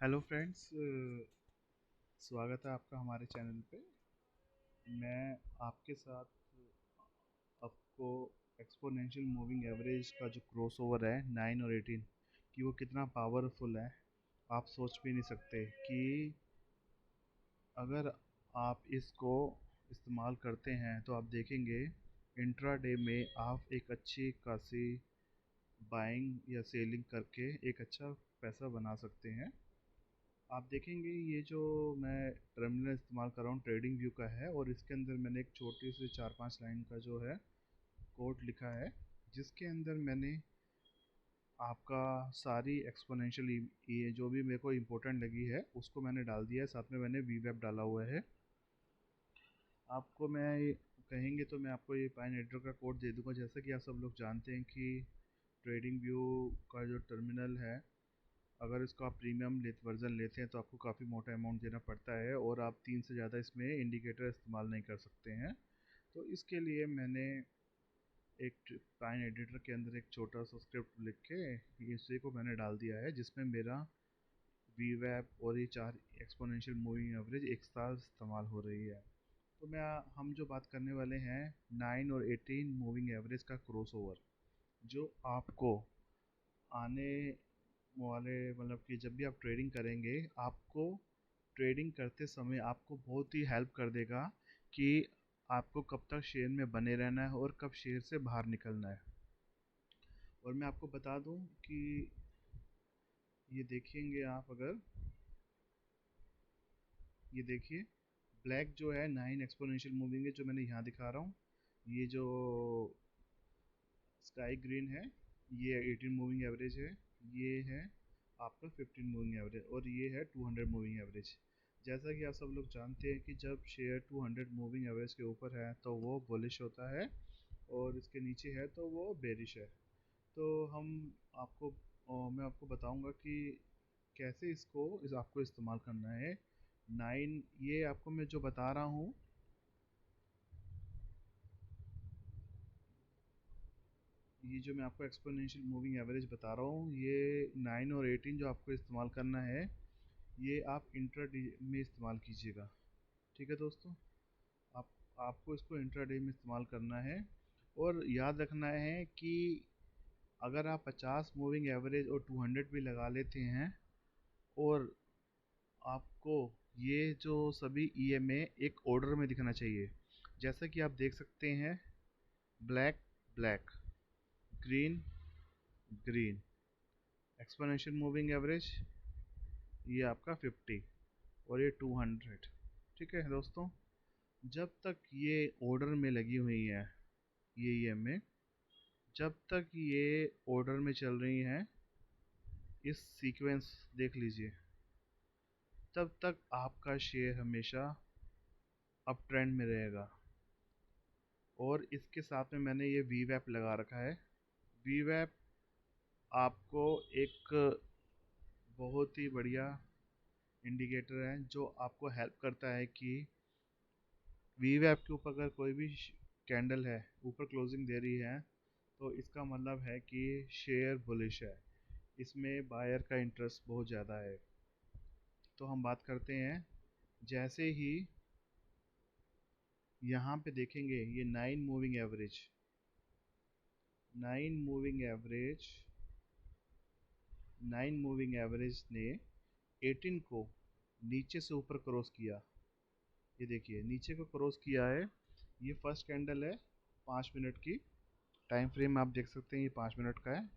Hello friends, स्वागत है आपका हमारे चैनल पे। मैं आपके साथ आपको एक्सपोनेंशियल मूविंग एवरेज का जो क्रॉसओवर है 9 और 18 कि वो कितना पावरफुल है, आप सोच भी नहीं सकते कि अगर आप इसको इस्तेमाल करते हैं तो आप देखेंगे इंट्राडे में आप एक अच्छी खासी बाइंग या सेलिंग करके एक अच्छा पैसा बना सकते हैं। आप देखेंगे ये जो मैं टर्मिनल इस्तेमाल कर रहा हूँ ट्रेडिंग व्यू का है, और इसके अंदर मैंने एक छोटी सी 4-5 लाइन का जो है कोड लिखा है, जिसके अंदर मैंने आपका सारी एक्सपोनेंशियल ये जो भी मेरे को इम्पोर्टेंट लगी है उसको मैंने डाल दिया है। साथ में मैंने वी वेब डाला हुआ है। आपको मैं कहेंगे तो मैं आपको ये पाइन एडिटर का कोड दे दूंगा। जैसा कि आप सब लोग जानते हैं कि ट्रेडिंग व्यू का जो टर्मिनल है, अगर इसको आप प्रीमियम वर्जन लेते हैं तो आपको काफ़ी मोटा अमाउंट देना पड़ता है, और आप 3 से ज़्यादा इसमें इंडिकेटर इस्तेमाल नहीं कर सकते हैं। तो इसके लिए मैंने एक पाइन एडिटर के अंदर एक छोटा सा स्क्रिप्ट लिख के इसी को मैंने डाल दिया है, जिसमें मेरा वी वैप और ये 4 एक्सपोनेंशियल मूविंग एवरेज एक साथ इस्तेमाल हो रही है। तो हम जो बात करने वाले हैं 9 और 18 मूविंग एवरेज का क्रॉसओवर, जो आपको आने वाले मतलब कि जब भी आप ट्रेडिंग करेंगे, आपको ट्रेडिंग करते समय आपको बहुत ही हेल्प कर देगा कि आपको कब तक शेयर में बने रहना है और कब शेयर से बाहर निकलना है। और मैं आपको बता दूं कि ये देखेंगे आप, अगर ये देखिए ब्लैक जो है 9 एक्सपोनेंशियल मूविंग है जो मैंने यहाँ दिखा रहा हूँ, ये जो स्काई ग्रीन है ये 18 मूविंग एवरेज है, ये है आपका 15 मूविंग एवरेज, और ये है 200 मूविंग एवरेज। जैसा कि आप सब लोग जानते हैं कि जब शेयर 200 मूविंग एवरेज के ऊपर है तो वो बुलिश होता है, और इसके नीचे है तो वो बेरिश है। तो हम आपको मैं आपको बताऊंगा कि कैसे इस आपको इस्तेमाल करना है। 9 ये आपको मैं जो बता रहा हूँ, ये जो मैं आपको एक्सपोनेंशियल मूविंग एवरेज बता रहा हूँ, ये 9 और 18 जो आपको इस्तेमाल करना है, ये आप इंट्राडे में इस्तेमाल कीजिएगा। ठीक है दोस्तों, आप आपको इसको इंट्राडे में इस्तेमाल करना है। और याद रखना है कि अगर आप 50 मूविंग एवरेज और 200 भी लगा लेते हैं, और आपको ये जो सभी ईएमए एक ऑर्डर में दिखना चाहिए। जैसा कि आप देख सकते हैं, black black, green green, exponential moving average ये आपका 50 और ये 200। ठीक है दोस्तों, जब तक ये ऑर्डर में लगी हुई है ये ईएमए, जब तक ये ऑर्डर में चल रही हैं, इस सीक्वेंस देख लीजिए, तब तक आपका शेयर हमेशा अप ट्रेंड में रहेगा। और इसके साथ में मैंने ये वी वैप लगा रखा है। वी वैप आपको एक बहुत ही बढ़िया इंडिकेटर है जो आपको हेल्प करता है कि वी वैप के ऊपर अगर कोई भी कैंडल है ऊपर क्लोजिंग दे रही है, तो इसका मतलब है कि शेयर बुलिश है, इसमें बायर का इंटरेस्ट बहुत ज़्यादा है। तो हम बात करते हैं, जैसे ही यहाँ पे देखेंगे ये 9 मूविंग एवरेज 9 मूविंग एवरेज ने 18 को नीचे से ऊपर क्रॉस किया। ये देखिए नीचे को क्रॉस किया है। ये फर्स्ट कैंडल है 5 मिनट की, टाइम फ्रेम आप देख सकते हैं, ये 5 मिनट का है।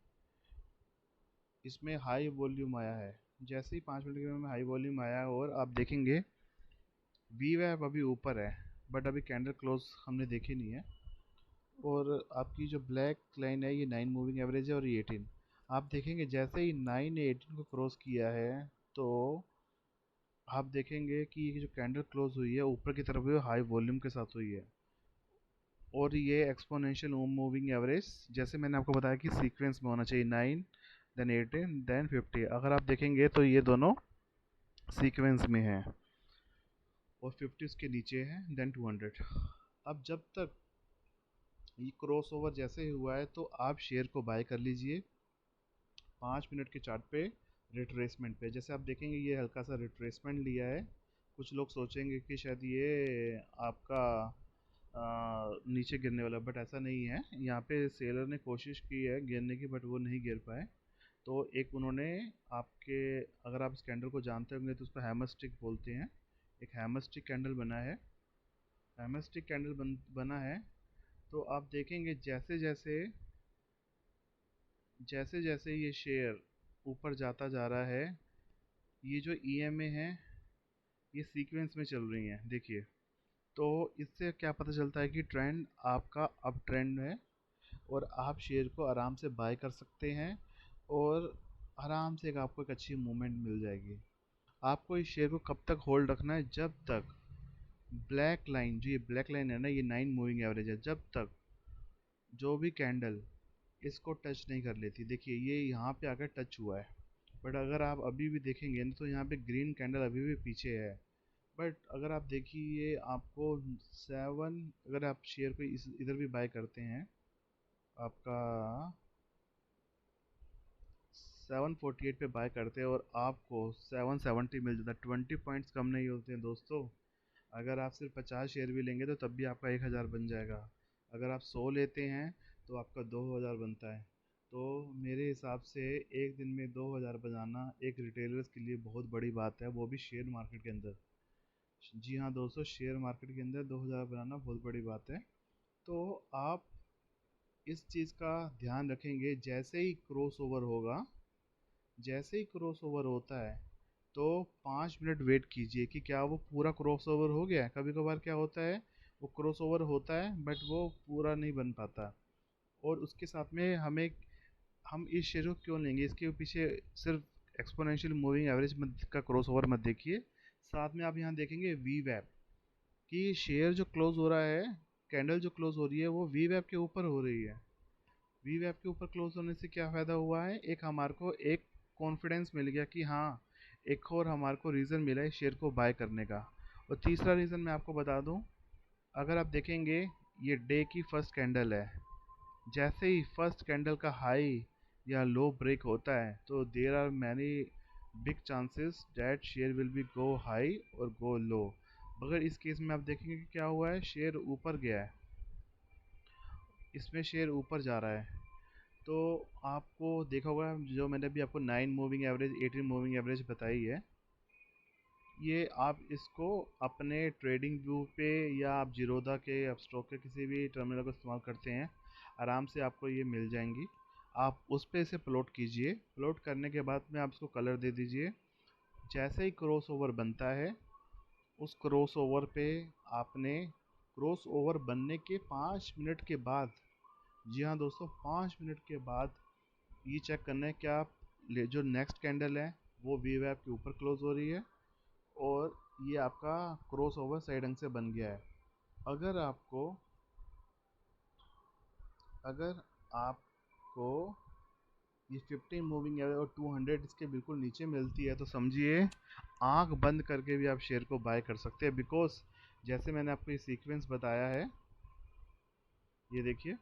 इसमें हाई वॉल्यूम आया है। जैसे ही 5 मिनट के में हाई वॉल्यूम आया है, और आप देखेंगे वी वैप अभी ऊपर है, बट अभी कैंडल क्लोज हमने देखी नहीं है। और आपकी जो ब्लैक लाइन है ये 9 मूविंग एवरेज है, और ये 18। आप देखेंगे जैसे ही 9 ने 18 को क्रॉस किया है, तो आप देखेंगे कि ये जो कैंडल क्लोज हुई है ऊपर की तरफ हुई, हाई वॉल्यूम के साथ हुई है। और ये एक्सपोनेंशियल मूविंग एवरेज जैसे मैंने आपको बताया कि सीक्वेंस में होना चाहिए, 9 देन 18 देन 50। अगर आप देखेंगे तो ये दोनों सीक्वेंस में हैं, और 50 उसके नीचे है, देन 200। अब जब तक ये क्रॉस ओवर जैसे ही हुआ है तो आप शेयर को बाय कर लीजिए 5 मिनट के चार्ट पे। रिट्रेसमेंट पे। जैसे आप देखेंगे ये हल्का सा रिट्रेसमेंट लिया है। कुछ लोग सोचेंगे कि शायद ये आपका नीचे गिरने वाला, बट ऐसा नहीं है। यहाँ पे सेलर ने कोशिश की है गिरने की, बट वो नहीं गिर पाए। तो एक उन्होंने आपके, अगर आप इस कैंडल को जानते होंगे तो उसको हैमर स्टिक बोलते हैं। एक हैमर स्टिक कैंडल बना है, हैमर स्टिक कैंडल बना है। तो आप देखेंगे जैसे जैसे जैसे जैसे ये शेयर ऊपर जाता जा रहा है, ये जो ईएमए है ये सीक्वेंस में चल रही हैं, देखिए। तो इससे क्या पता चलता है कि ट्रेंड आपका अप ट्रेंड है, और आप शेयर को आराम से बाय कर सकते हैं, और आराम से एक आपको एक अच्छी मूवमेंट मिल जाएगी। आपको इस शेयर को कब तक होल्ड रखना है? जब तक ब्लैक लाइन, जो ये ब्लैक लाइन है ना, ये 9 मूविंग एवरेज है, जब तक जो भी कैंडल इसको टच नहीं कर लेती। देखिए ये यहाँ पे आकर टच हुआ है, बट अगर आप अभी भी देखेंगे ना तो यहाँ पे ग्रीन कैंडल अभी भी पीछे है। बट अगर आप देखिए आपको 7, अगर आप शेयर को इधर भी बाय करते हैं, आपका 748 पे बाय करते हैं और आपको 770 मिल जाता है, 20 पॉइंट्स कम नहीं होते हैं दोस्तों। अगर आप सिर्फ 50 शेयर भी लेंगे तो तब भी आपका 1000 बन जाएगा। अगर आप 100 लेते हैं तो आपका 2000 बनता है। तो मेरे हिसाब से एक दिन में 2000 बनाना एक रिटेलर्स के लिए बहुत बड़ी बात है, वो भी शेयर मार्केट के अंदर। जी हाँ दोस्तों, शेयर मार्केट के अंदर 2000 बनाना बहुत बड़ी बात है। तो आप इस चीज़ का ध्यान रखेंगे, जैसे ही क्रॉस ओवर होगा, जैसे ही क्रॉस ओवर होता है तो 5 मिनट वेट कीजिए कि क्या वो पूरा क्रॉस ओवर हो गया है। कभी कभार क्या होता है, वो क्रॉस ओवर होता है बट वो पूरा नहीं बन पाता। और उसके साथ में हम इस शेयर को क्यों लेंगे, इसके पीछे सिर्फ एक्सपोनेंशियल मूविंग एवरेज का क्रॉस ओवर मत देखिए, साथ में आप यहाँ देखेंगे वी वैप, कि शेयर जो क्लोज हो रहा है, कैंडल जो क्लोज हो रही है वो वी वैप के ऊपर हो रही है। वी वैप के ऊपर क्लोज होने से क्या फ़ायदा हुआ है, एक हमारे को एक कॉन्फिडेंस मिल गया कि हाँ, एक और हमारे को रीज़न मिला है शेयर को बाय करने का। और तीसरा रीज़न मैं आपको बता दूं, अगर आप देखेंगे ये डे की फर्स्ट कैंडल है, जैसे ही फर्स्ट कैंडल का हाई या लो ब्रेक होता है तो there are many big chances that share will be go high और गो लो। मगर इस केस में आप देखेंगे कि क्या हुआ है, शेयर ऊपर गया है, इसमें शेयर ऊपर जा रहा है। तो आपको देखा होगा, जो मैंने अभी आपको 9 मूविंग एवरेज 18 मूविंग एवरेज बताई है, ये आप इसको अपने ट्रेडिंग व्यू पे या आप जीरोधा के अपस्टॉक के किसी भी टर्मिनल को इस्तेमाल करते हैं, आराम से आपको ये मिल जाएंगी। आप उस पे इसे प्लॉट कीजिए, प्लॉट करने के बाद में आप इसको कलर दे दीजिए। जैसे ही क्रॉस ओवर बनता है, उस क्रॉस ओवर पे आपने, क्रॉस ओवर बनने के 5 मिनट के बाद, जी हाँ दोस्तों, 5 मिनट के बाद ये चेक करना है कि आप जो नेक्स्ट कैंडल है वो वी वैप के ऊपर क्लोज हो रही है और ये आपका क्रॉस ओवर सही ढंग से बन गया है। अगर आपको अगर आपको ये 15 मूविंग एवरेज और 200 इसके बिल्कुल नीचे मिलती है तो समझिए आंख बंद करके भी आप शेयर को बाय कर सकते हैं। बिकॉज जैसे मैंने आपको ये सीक्वेंस बताया है, ये देखिए,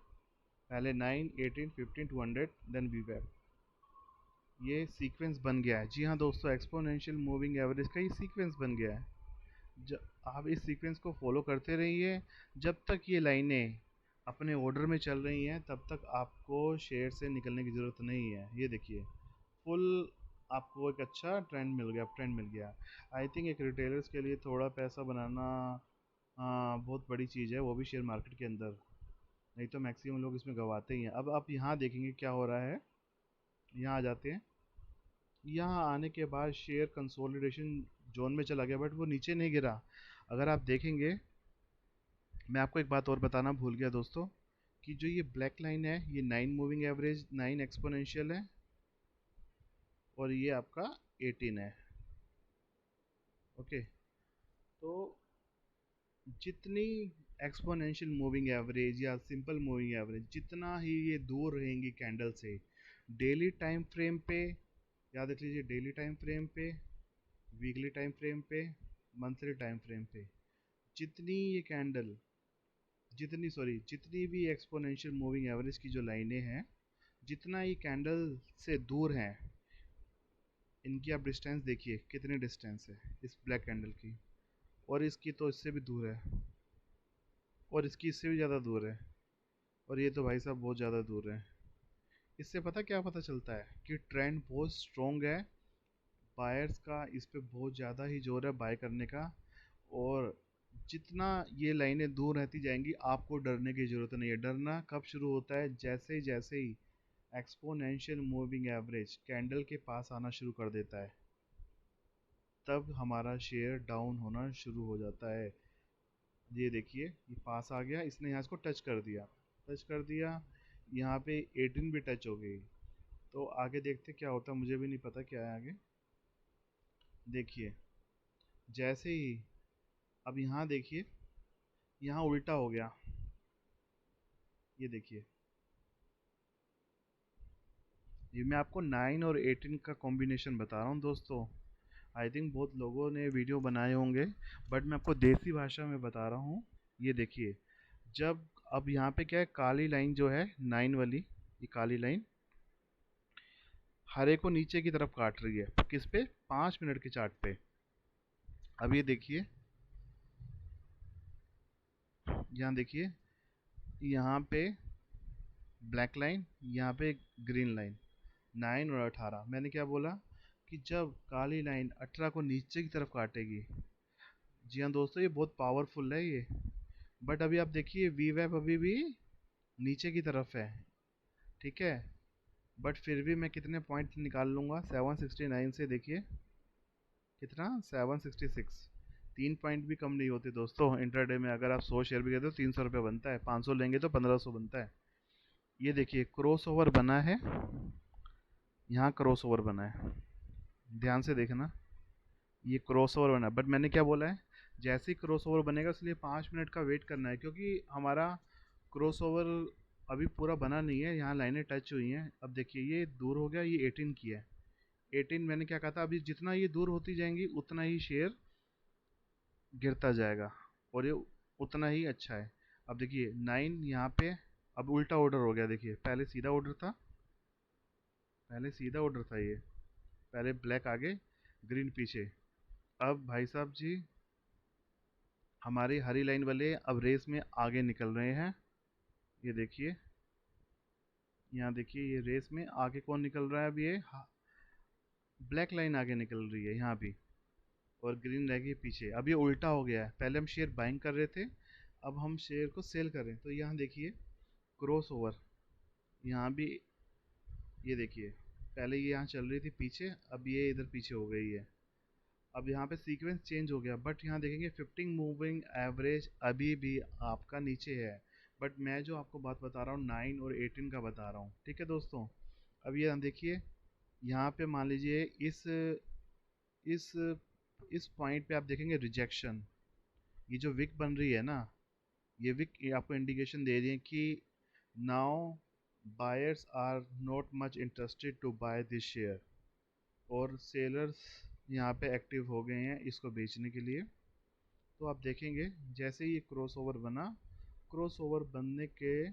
पहले 9, 18, 15, 200, देन वी वैप, ये सीक्वेंस बन गया है। जी हाँ दोस्तों, एक्सपोनेंशियल मूविंग एवरेज का ये सीक्वेंस बन गया है। आप इस सीक्वेंस को फॉलो करते रहिए, जब तक ये लाइनें अपने ऑर्डर में चल रही हैं तब तक आपको शेयर से निकलने की ज़रूरत नहीं है। ये देखिए, फुल आपको एक अच्छा ट्रेंड मिल गया, ट्रेंड मिल गया। आई थिंक एक रिटेलर्स के लिए थोड़ा पैसा बनाना बहुत बड़ी चीज़ है, वो भी शेयर मार्केट के अंदर। नहीं तो मैक्सिमम लोग इसमें गवाते ही हैं। अब आप यहाँ देखेंगे क्या हो रहा है, यहाँ आ जाते हैं। यहाँ आने के बाद शेयर कंसोलिडेशन जोन में चला गया, बट वो नीचे नहीं गिरा। अगर आप देखेंगे, मैं आपको एक बात और बताना भूल गया दोस्तों, कि जो ये ब्लैक लाइन है ये 9 मूविंग एवरेज, 9 एक्सपोनेंशियल है, और ये आपका 18 है। ओके। तो जितनी एक्सपोनेंशियल मूविंग एवरेज या सिंपल मूविंग एवरेज जितना ही ये दूर रहेंगी कैंडल से, डेली टाइम फ्रेम पे, याद रख लीजिए, डेली टाइम फ्रेम पे, वीकली टाइम फ्रेम पे, मंथली टाइम फ्रेम पे, जितनी ये कैंडल, जितनी भी एक्सपोनेंशियल मूविंग एवरेज की जो लाइनें हैं, जितना ये कैंडल से दूर हैं, इनकी आप डिस्टेंस देखिए कितनी डिस्टेंस है इस ब्लैक कैंडल की, और इसकी तो इससे भी दूर है, और इसकी इससे भी ज़्यादा दूर है, और ये तो भाई साहब बहुत ज़्यादा दूर है। इससे पता क्या पता चलता है कि ट्रेंड बहुत स्ट्रॉन्ग है, बायर्स का इस पे बहुत ज़्यादा ही जोर है बाय करने का। और जितना ये लाइनें दूर रहती जाएंगी आपको डरने की ज़रूरत नहीं है। डरना कब शुरू होता है, जैसे ही एक्सपोनेंशियल मूविंग एवरेज कैंडल के पास आना शुरू कर देता है, तब हमारा शेयर डाउन होना शुरू हो जाता है। ये देखिए ये पास आ गया, इसने यहाँ इसको टच कर दिया, टच कर दिया, यहाँ पे 18 भी टच हो गई। तो आगे देखते क्या होता है, मुझे भी नहीं पता क्या है आगे। देखिए जैसे ही, अब यहाँ देखिए यहाँ उल्टा हो गया, ये देखिए। ये मैं आपको 9 और 18 का कॉम्बिनेशन बता रहा हूँ दोस्तों। आई थिंक बहुत लोगों ने वीडियो बनाए होंगे, बट मैं आपको देसी भाषा में बता रहा हूँ। ये देखिए, जब अब यहाँ पे क्या है, काली लाइन जो है 9 वाली, ये काली लाइन हरे को नीचे की तरफ काट रही है, किस पे, 5 मिनट के चार्ट पे। अब ये देखिए, यहाँ देखिए, यहाँ पे ब्लैक लाइन, यहाँ पे ग्रीन लाइन, 9 और 18। मैंने क्या बोला कि जब काली लाइन 18 को नीचे की तरफ काटेगी, जी हाँ दोस्तों ये बहुत पावरफुल है ये। बट अभी आप देखिए वी वेब अभी भी नीचे की तरफ है, ठीक है। बट फिर भी मैं कितने पॉइंट निकाल लूँगा 769 से, देखिए कितना, 766। 3 पॉइंट भी कम नहीं होते दोस्तों इंट्राडे में। अगर आप 100 शेयर भी कहते हो 300 रुपये बनता है, 500 लेंगे तो 1500 बनता है। ये देखिए क्रॉस ओवर बना है, यहाँ क्रॉस ओवर बना है, ध्यान से देखना, ये क्रॉस ओवर बना। बट मैंने क्या बोला है, जैसे ही क्रॉस ओवर बनेगा इसलिए 5 मिनट का वेट करना है, क्योंकि हमारा क्रॉस ओवर अभी पूरा बना नहीं है, यहाँ लाइनें टच हुई हैं। अब देखिए ये दूर हो गया, ये 18 की है। 18 मैंने क्या कहा था, अभी जितना ये दूर होती जाएंगी उतना ही शेयर गिरता जाएगा, और ये उतना ही अच्छा है। अब देखिए 9 यहाँ पे, अब उल्टा ऑर्डर हो गया। देखिए पहले सीधा ऑर्डर था, पहले सीधा ऑर्डर था ये, पहले ब्लैक आगे ग्रीन पीछे। अब भाई साहब जी हमारी हरी लाइन वाले अब रेस में आगे निकल रहे हैं। ये देखिए, यहाँ देखिए ये रेस में आगे कौन निकल रहा है, अब ये ब्लैक लाइन आगे निकल रही है यहाँ भी, और ग्रीन रह गई पीछे। अब ये उल्टा हो गया है, पहले हम शेयर बाइंग कर रहे थे, अब हम शेयर को सेल कर रहे हैं। तो यहाँ देखिए क्रॉस ओवर, यहाँ भी ये देखिए, पहले ये यहाँ चल रही थी पीछे, अब ये इधर पीछे हो गई है। अब यहाँ पे सीक्वेंस चेंज हो गया, बट यहाँ देखेंगे 15 मूविंग एवरेज अभी भी आपका नीचे है। बट मैं जो आपको बात बता रहा हूँ 9 और 18 का बता रहा हूँ, ठीक है दोस्तों। अब ये देखिए, यहाँ पे मान लीजिए इस इस पॉइंट पे आप देखेंगे रिजेक्शन, ये जो विक बन रही है ना, ये विक ये आपको इंडिकेशन दे रही है कि now buyers are not much interested to buy this share, और सेलर्स यहाँ पे एक्टिव हो गए हैं इसको बेचने के लिए। तो आप देखेंगे जैसे ही ये क्रॉस ओवर बना, क्रॉस ओवर बनने के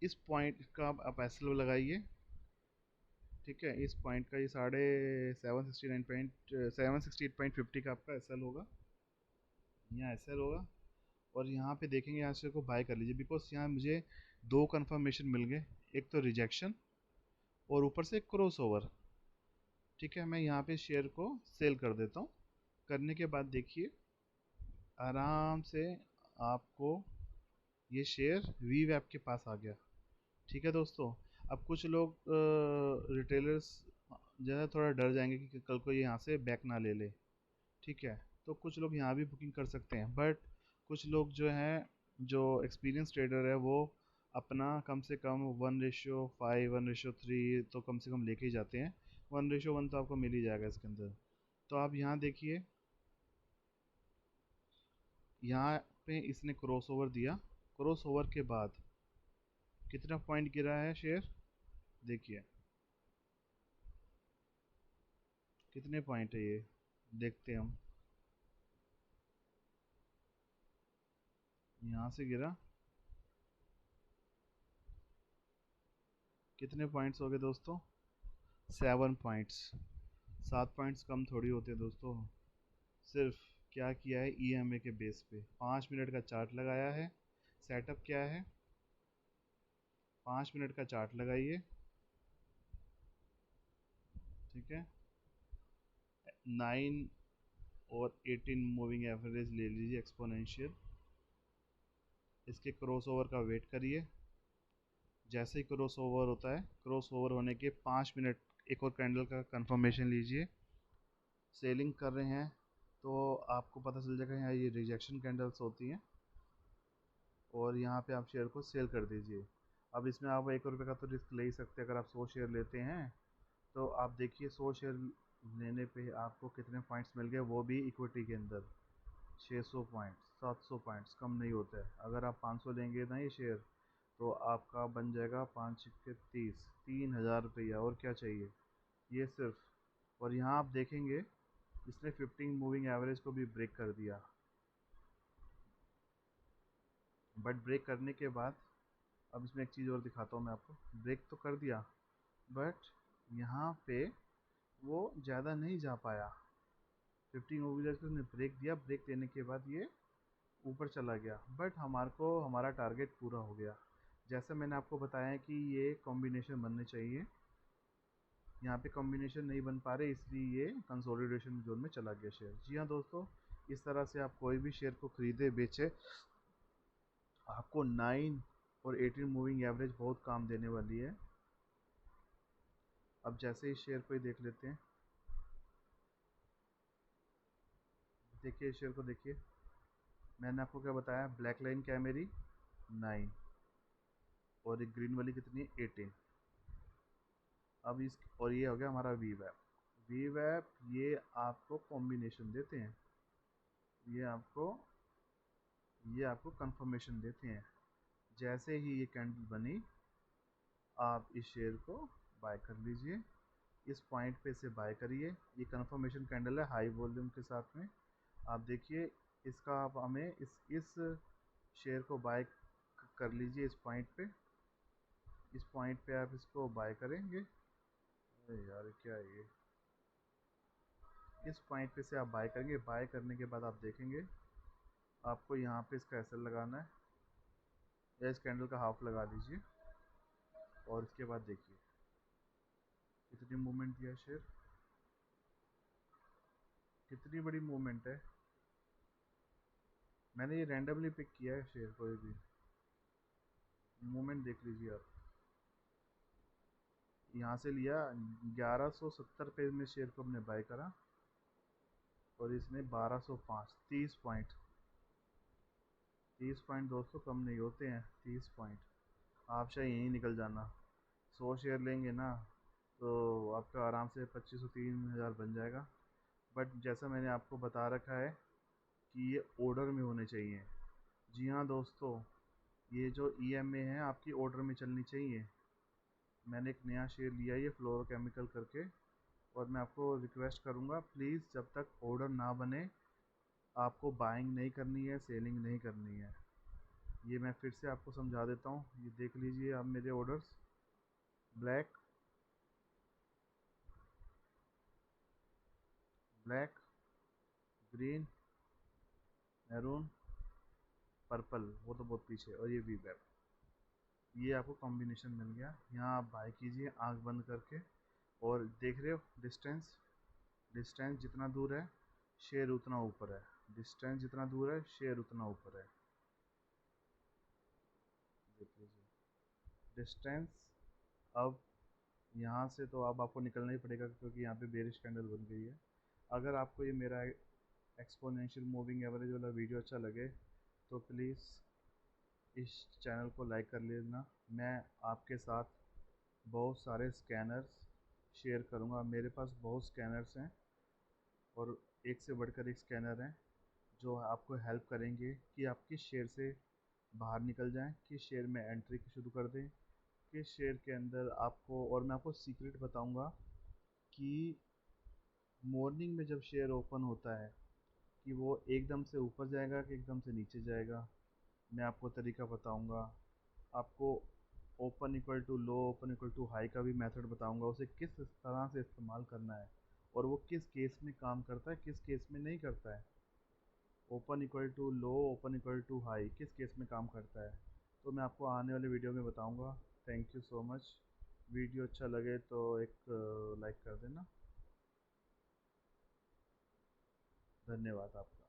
इस पॉइंट का आप एस एल लगाइए, ठीक है। इस पॉइंट का ये 768.50 का आपका एस एल होगा, यहाँ एस एल होगा। और यहाँ पे देखेंगे यहाँ से को बाय कर लीजिए, बिकॉज यहाँ मुझे दो कंफर्मेशन मिल गए, एक तो रिजेक्शन और ऊपर से क्रॉस ओवर, ठीक है। मैं यहाँ पे शेयर को सेल कर देता हूँ। करने के बाद देखिए आराम से आपको ये शेयर वी वैप के पास आ गया, ठीक है दोस्तों। अब कुछ लोग रिटेलर्स जो है थोड़ा डर जाएंगे कि कल को ये यहाँ से बैक ना ले ले, ठीक है। तो कुछ लोग यहाँ भी बुकिंग कर सकते हैं, बट कुछ लोग जो हैं, जो एक्सपीरियंस ट्रेडर है, वो अपना कम से कम 1:5 1:3 तो कम से कम लेके ही जाते हैं। 1:1 तो आपको मिल ही जाएगा इसके अंदर। तो आप यहाँ देखिए, यहाँ पे इसने क्रॉस ओवर दिया, क्रॉस ओवर के बाद कितना पॉइंट गिरा है शेयर, देखिए कितने पॉइंट है ये, देखते हैं हम। यहाँ से गिरा, कितने पॉइंट्स हो गए दोस्तों, 7 पॉइंट्स। 7 पॉइंट्स कम थोड़ी होते हैं दोस्तों। सिर्फ क्या किया है, ईएमए के बेस पे 5 मिनट का चार्ट लगाया है। सेटअप क्या है, 5 मिनट का चार्ट लगाइए, ठीक है। 9 और 18 मूविंग एवरेज ले लीजिए एक्सपोनेंशियल। इसके क्रॉस ओवर का वेट करिए। जैसे ही क्रॉस ओवर होता है, क्रॉस ओवर होने के 5 मिनट एक और कैंडल का कंफर्मेशन लीजिए। सेलिंग कर रहे हैं तो आपको पता चल जाएगा यहाँ ये रिजेक्शन कैंडल्स होती हैं, और यहाँ पे आप शेयर को सेल कर दीजिए। अब इसमें आप 1 रुपये का तो रिस्क ले ही सकते हैं। अगर आप 100 शेयर लेते हैं तो आप देखिए 100 शेयर लेने पे आपको कितने पॉइंट्स मिल गए, वो भी इक्विटी के अंदर 600 पॉइंट्स, 700 पॉइंट्स, कम नहीं होता है। अगर आप 500 लेंगे ना ये शेयर, तो आपका बन जाएगा 5 के 30, 3,000 रुपया। और क्या चाहिए, ये सिर्फ। और यहाँ आप देखेंगे इसने 15 मूविंग एवरेज को भी ब्रेक कर दिया, बट ब्रेक करने के बाद अब इसमें एक चीज़ और दिखाता हूँ मैं आपको। ब्रेक तो कर दिया, बट यहाँ पे वो ज़्यादा नहीं जा पाया। 15 मूविंग एवरेज को उसने ब्रेक दिया, ब्रेक देने के बाद ये ऊपर चला गया, बट हमारे को हमारा टारगेट पूरा हो गया। जैसे मैंने आपको बताया कि ये कॉम्बिनेशन बनने चाहिए, यहाँ पे कॉम्बिनेशन नहीं बन पा रहे, इसलिए ये कंसोलिडेशन जोन में चला गया शेयर। जी हाँ दोस्तों, इस तरह से आप कोई भी शेयर को खरीदे बेचे, आपको 9 और 18 मूविंग एवरेज बहुत काम देने वाली है। अब जैसे इस शेयर को ही देख लेते हैं, देखिए इस शेयर को देखिए। मैंने आपको क्या बताया, ब्लैक लाइन क्या है मेरी, 9, और एक ग्रीन वाली कितनी है, 18। अब इस, और ये हो गया हमारा वी वैप। वी वैप ये आपको कॉम्बिनेशन देते हैं, ये आपको कंफर्मेशन देते हैं। जैसे ही ये कैंडल बनी, आप इस शेयर को बाय कर लीजिए। इस पॉइंट पे से बाय करिए। ये कंफर्मेशन कैंडल है हाई वॉल्यूम के साथ में। आप देखिए इसका, आप हमें इस शेयर को बाय कर लीजिए इस पॉइंट पे। इस पॉइंट पे आप इसको बाय करेंगे। अरे यार क्या है ये, इस पॉइंट पे से आप बाय करेंगे। बाय करने के बाद आप देखेंगे आपको यहाँ पे इसका एसएल लगाना है, या इस कैंडल का हाफ लगा लीजिए, और इसके बाद देखिए कितनी मूवमेंट दिया शेयर, कितनी बड़ी मूवमेंट है। मैंने ये रैंडमली पिक किया है शेयर, कोई भी मूवमेंट देख लीजिए आप। यहाँ से लिया 1170 पे में शेयर को हमने बाय करा, और इसने 1205, 30 पॉइंट। 30 पॉइंट दोस्तों कम नहीं होते हैं, 30 पॉइंट। आप चाहे यहीं निकल जाना, 100 शेयर लेंगे ना तो आपका आराम से 2500 3000 बन जाएगा। बट जैसा मैंने आपको बता रखा है कि ये ऑर्डर में होने चाहिए। जी हाँ दोस्तों, ये जो ईएमए है आपकी ऑर्डर में चलनी चाहिए। मैंने एक नया शेयर लिया है ये फ्लोरोकेमिकल करके, और मैं आपको रिक्वेस्ट करूँगा प्लीज़ जब तक ऑर्डर ना बने आपको बाइंग नहीं करनी है, सेलिंग नहीं करनी है। ये मैं फिर से आपको समझा देता हूँ, ये देख लीजिए आप मेरे orders. Black, black, green, maroon, purple, वो तो बहुत पीछे, और ये वी वेब। ये आपको कॉम्बिनेशन मिल गया। यहाँ आप बाय कीजिए आंख बंद करके, और देख रहे हो डिस्टेंस, डिस्टेंस जितना दूर है शेयर उतना ऊपर है, डिस्टेंस जितना दूर है शेयर उतना ऊपर है। देख लीजिए डिस्टेंस। अब यहाँ से तो अब आपको निकलना ही पड़ेगा, क्योंकि यहाँ पे बेरिश कैंडल बन गई है। अगर आपको ये मेरा एक्सपोनेंशियल मूविंग एवरेज वाला वीडियो अच्छा लगे तो प्लीज़ इस चैनल को लाइक कर लेना। मैं आपके साथ बहुत सारे स्कैनर्स शेयर करूँगा। मेरे पास बहुत स्कैनर्स हैं, और एक से बढ़कर एक स्कैनर हैं जो आपको हेल्प करेंगे कि आप किस शेयर से बाहर निकल जाएं, किस शेयर में एंट्री शुरू कर दें, किस शेयर के अंदर आपको। और मैं आपको सीक्रेट बताऊंगा कि मॉर्निंग में जब शेयर ओपन होता है कि वो एकदम से ऊपर जाएगा कि एकदम से नीचे जाएगा, मैं आपको तरीका बताऊंगा। आपको open equal to low, open equal to high का भी मेथड बताऊंगा, उसे किस तरह से इस्तेमाल करना है। और वो किस केस में काम करता है, किस केस में नहीं करता है। Open equal to low, open equal to high किस केस में काम करता है, तो मैं आपको आने वाले वीडियो में बताऊंगा। Thank you so much. Video अच्छा लगे तो एक लाइक कर देना। धन्यवाद आपका।